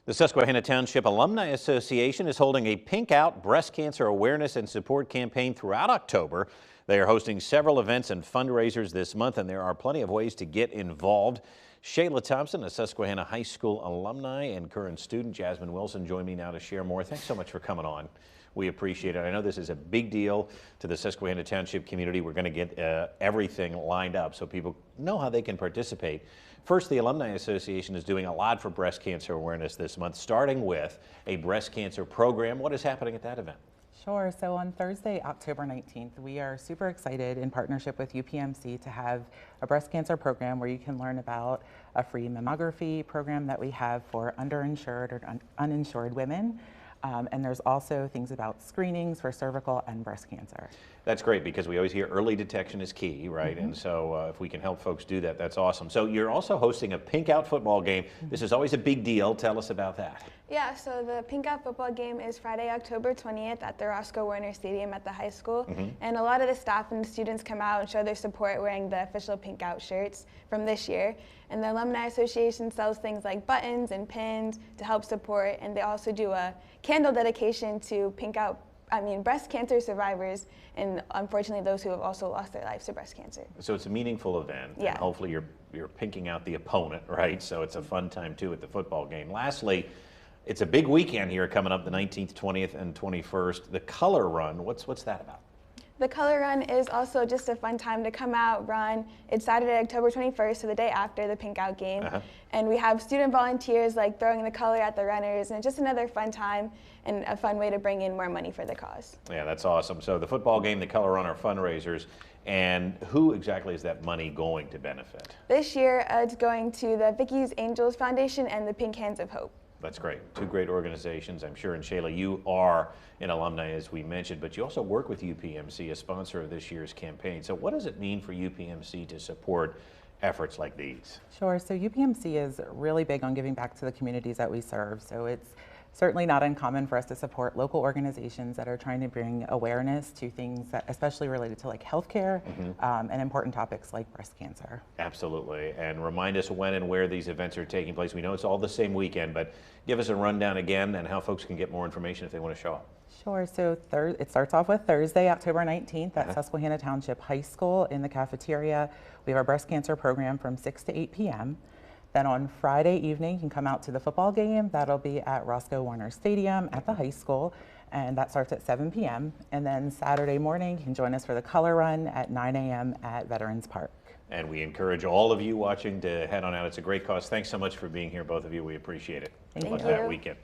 The Susquehanna Township Alumni Association is holding a Pink Out breast cancer awareness and support campaign throughout October. They are hosting several events and fundraisers this month, and there are plenty of ways to get involved. Shayla Thompson, a Susquehanna High School alumni and current student, Jasmine Wilson, join me now to share more. Thanks so much for coming on. We appreciate it. I know this is a big deal to the Susquehanna Township community. We're going to get everything lined up so people know how they can participate. First, the Alumni Association is doing a lot for breast cancer awareness this month, starting with a breast cancer program. What is happening at that event? Sure. So on Thursday, October 19th, we are super excited in partnership with UPMC to have a breast cancer program where you can learn about a free mammography program that we have for underinsured or uninsured women. And there's also things about screenings for cervical and breast cancer. That's great because we always hear early detection is key, right? And so if we can help folks do that, that's awesome. So you're also hosting a Pink Out football game. This is always a big deal. Tell us about that. Yeah, so the Pink Out football game is Friday, October 20th at the Roscoe Warner Stadium at the high school. And a lot of the staff and the students come out and show their support wearing the official Pink Out shirts from this year. And the Alumni Association sells things like buttons and pins to help support, and they also do a candle dedication to breast cancer survivors, and unfortunately those who have also lost their lives to breast cancer. So it's a meaningful event. Yeah. And hopefully you're pinking out the opponent, right? So it's a fun time too at the football game. Lastly, it's a big weekend here coming up, the 19th, 20th, and 21st. The Color Run, what's that about? The Color Run is also just a fun time to come out, run. It's Saturday, October 21st, so the day after the Pink Out game. And we have student volunteers like throwing the color at the runners, and it's just another fun time and a fun way to bring in more money for the cause. Yeah, that's awesome. So the football game, the Color Run are fundraisers, and who exactly is that money going to benefit? This year, it's going to the Vicky's Angels Foundation and the Pink Hands of Hope. That's great. Two great organizations, I'm sure. And Shayla, you are an alumni, as we mentioned, but you also work with UPMC, a sponsor of this year's campaign. So what does it mean for UPMC to support efforts like these? Sure. So UPMC is really big on giving back to the communities that we serve. So it's certainly not uncommon for us to support local organizations that are trying to bring awareness to things that, especially related to like healthcare and important topics like breast cancer. Absolutely. And remind us when and where these events are taking place. We know it's all the same weekend, but give us a rundown again and how folks can get more information if they want to show up. Sure. So it starts off with Thursday, October 19th at Susquehanna Township High School in the cafeteria. We have our breast cancer program from 6 to 8 p.m. Then on Friday evening, you can come out to the football game. That'll be at Roscoe Warner Stadium at the high school, and that starts at 7 p.m. And then Saturday morning, you can join us for the Color Run at 9 a.m. at Veterans Park. And we encourage all of you watching to head on out. It's a great cause. Thanks so much for being here, both of you. We appreciate it. Thank you. That weekend.